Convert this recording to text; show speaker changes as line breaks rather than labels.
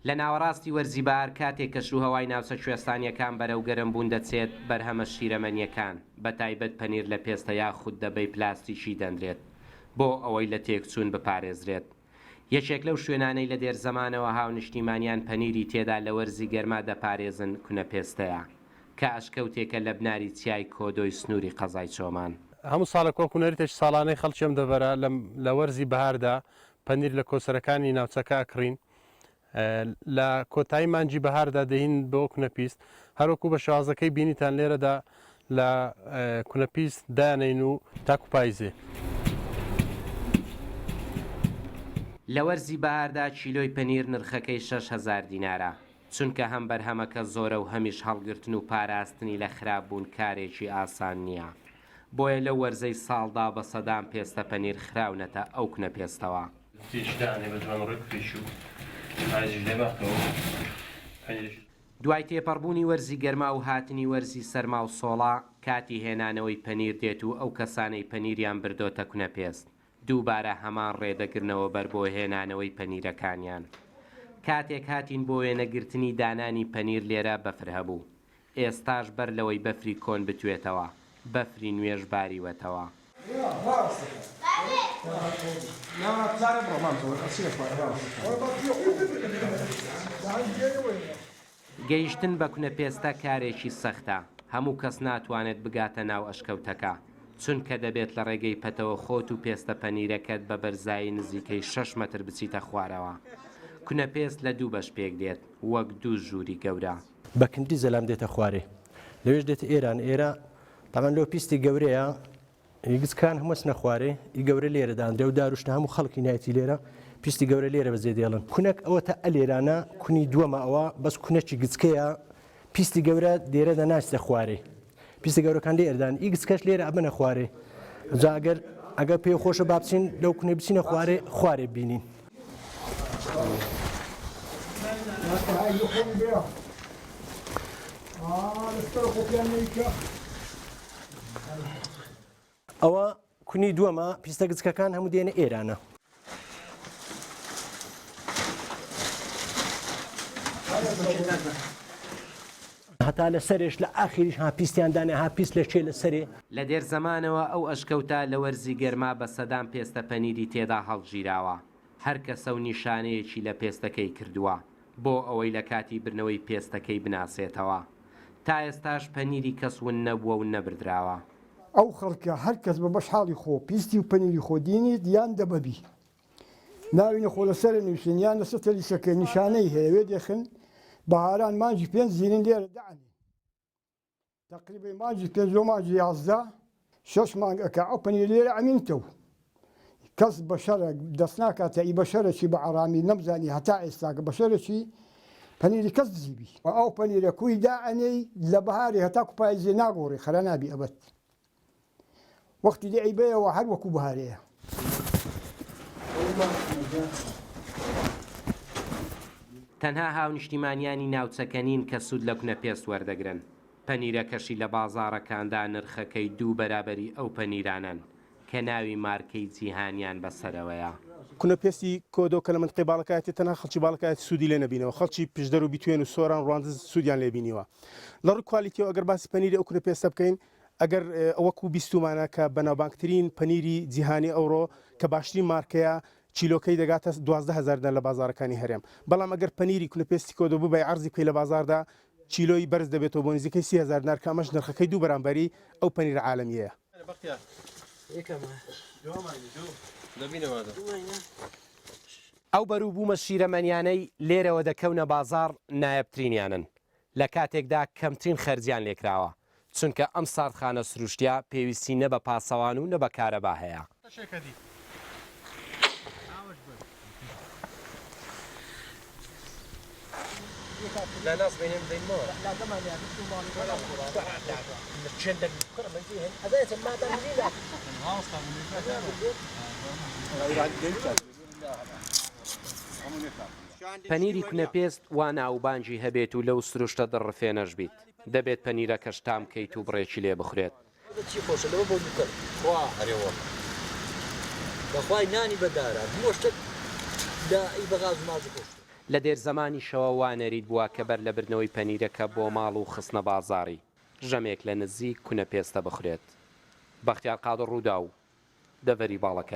لە ناوەڕاستی وەرزی بەهار کاتێک کە شوهەوای ناوچە کوێستانیەکان بەرەو گەرم بوون دەچێت بەرهەمە شیرەمەنیەکان بەتایبەت پەنیر لە پێستە یاخود دەبەی پلاستیکی دەنرێت بۆ ئەوەی لە تێکچوون بپارێزرێت. یەکێک لەو شوێنانەی لە دێرزەمانەوە هاونیشتیمانیان پەنیری تێدا لە وەرزی گەرما دەپارێزن کونەپێستەیە کە ئەشکەوتێکە لە بناری چیای کۆدۆی سنووری قەزای چۆمان.
هەموو ساڵە کۆکوونەریتش ساڵانەی خەڵکیم دەبەرە لە وەرزی بەهاردا پەنیر لە کۆسەرەکانی ناوچەکە ئەکڕین، لە کۆتایی مانجی بەهاردا دەهین بۆ کونەپیست، هەروەکو بە شازەکەی بینیتان لێرەدا لە کونەپیست دانین و تاکو پاییزێ.
لە وەرزی بەهاردا کیلۆی پەنیر نرخەکەی 6,000 دینارە، چونکە هەم بەرهەمەکە زۆرە و هەمیش هەڵگرتن و پاراستنی لە خراپبوون کارێکی ئاسان نییە. بۆیە لە وەرزەی ساڵدا بە سەدان پێستە پەنیر خراونەتە ئەو کونەپێستەوە. دوای تێپەڕبوونی وەرزی گەرما و هاتنی وەرزی سەرما و سۆڵا کاتی هێنانەوەی پەنیر دێت و ئەو کەسانەی پەنیریان بردۆتە کونەپێست دووبارە هەمان ڕێدەگرنەوە بەر بۆ هێنانەوەی پەنیرەکانیان. کاتێک هاتین بۆ وێنەگرتنی دانانی پەنیر لێرە بەفر هەبوو، ئێستاش بەر لەوەی بەفری کۆن بتوێتەوە بەفری نوێژ باریوەتەوە. گەیشتن بە کونەپێستە کارێکی سەختە، هەموو کەس ناتوانێت بگاتە ناو ئەشکەوتەکە، چونکە دەبێت لە ڕێگەی پەتەوە خۆت و پێستە پەنیرەکەت بە بەرزایی نزیکەی 6 مەتر بچیتە خوارەوە. کونەپێست لە دوو بەش پێک دێت وەک دوو ژووری گەورە.
بەکندی زەلام دێتە خوارێ، لەوێش دێتە ئێران. ئێرە تامان لەو پیستی گەورەیە گچکان هەمووس نەخوارێ ئی گەورە لێرە دانرێ و داروشتە هەموو خەڵکی نایەتی لێرە پیستی گەورە لێرە بەزێ دێڵن. کونەک ئەوە تا ئەلێرانە کونی دووەمە ئەوە بەس کونەکی گچکەیە پیستی گەورە دێرە دەناچتە خوارێ، پیستی گەورەکان لێردان ئی گچکەش لێرە ئەبنە خوارێ. جا ئەگەر پێی خۆشە با بچین لەو کونێ بچینە خوارێ بینین. ئەوە کونی دووەمە پیستە گچکەکان هەموو دێنە ئێرانە. هەتا لە سەرێش لە ئاخریش ها پیستیاندانێ ها پیست لە چێ لە سەرێ.
لە دێرزەمانەوە ئەو ئەشکەوتە لە وەرزی گەرما بە سەدان پێستە پەنیری تێدا هەڵگیراوە، هەر کەسە و نیشانەیەکی لە پێستەکەی کردووە بۆ ئەوەی لە کاتی برنەوەی پێستەکەی بناسێتەوە. تا ئێستاش پەنیری کەسون نەبووە و نەبردراوە.
ئەو خەڵکە هەر کەس بە بەش حاڵی خۆ پیستی و پەنیری خۆدینی دیان دەبەبی ناوینە خۆ لەسەر نووسین یان لەسەر تەلیسەکە نیشانەی هەیە وێ دێخن. بەهاران مانجی 5 زیرین لێرە دانی تقریبا مانجی 5 مانجی 11 6 مانگەکە ئەو پەنیر لێرە ئەمینتەوە کەس بەشەرە دەست ناکاتە ئی بەشەرەکی بە ئارامی نەمزانی هەتا ئێستاکە بەشەرەکی پەنیری کەس دزیبی ئەو پەنیرە کوی دائەنەی لە بەهاری هەتا کوپایزێ ناگۆڕی خەرە نابی ئەبەت وەختی لێ ئەیبەیەوە هەر وەکو بەهارەیە.
تەنها هاونیشتیمانیانی ناوچەکەنین کە سوود لە کونەپێست وەردەگرن. پەنیرەکەشی لە بازاڕەکاندا نرخەکەی دوو بەرابەری ئەو پەنیرانن کە ناوی مارکەی جیهانیان بەسەرەوەیە.
کونەپێستی کۆدۆ کە لە منطقەی باڵەکایەتی تەنها خەڵکی باڵەکایەتی سوودی لێ نەبینەوە، خەڵکی پشدەر و بیتوێن و سۆران ڕواندز سوودیان لێبینیوە. لە ڕووی کوالیتیەوە ئەگەر باسی پەنیری ئەو کونەپێستە بکەین، ئەگەر ئەوەکو بیستمانە کە بەناوبانگترین پەنیری جیهانی ئەوڕۆ کە باشترین مارکەیە چیلۆکەی دەگاتە 12,000 لە بازارەکانی هەرێم. بەڵام ئەگەر پەنیری کونەپێستی کۆدۆ بوو بە عەرزی بکەی لە بازاردا چیلۆی بەرز دەبێتەوە بۆ نزیکەی 30,000 دینار کە ئەمەش نرخەکەی دوو بەرامبەری ئەو پەنیرە عالەمیەیە.
ئەو بەرووبوومە شیرەمەنیانەی لێرەوە دەکەونە بازار نایەبترینیانن لە کاتێکدا کەمترین خەرجیان لێکراوە، چونکە ئەم ساردخانە سروشتیا پێویستی نە بە پاسەوان و نە بە کارەبا هەیە. پەنیری کونەپێست وا ناوبانجی هەبێت و لەو سروشتە دڕفێنەش بیت، دەبێت پەنیرەکە شتام کەیت و بڕێکی لێ بخورێت.
بەخوای نانی بەدارە هەموو شتێک بەغاز و ماڵی خۆش.
لە دێر زمانی شەوە وانەریت بووە کە بەر لە برنەوەی پەنیرەکە بۆ ماڵ و خستنە بازاڕی ژەمێک لە نزیک کونە پێستە بخورێت. بەختیار قادر ڕوودا و دەڤەری باڵەکە.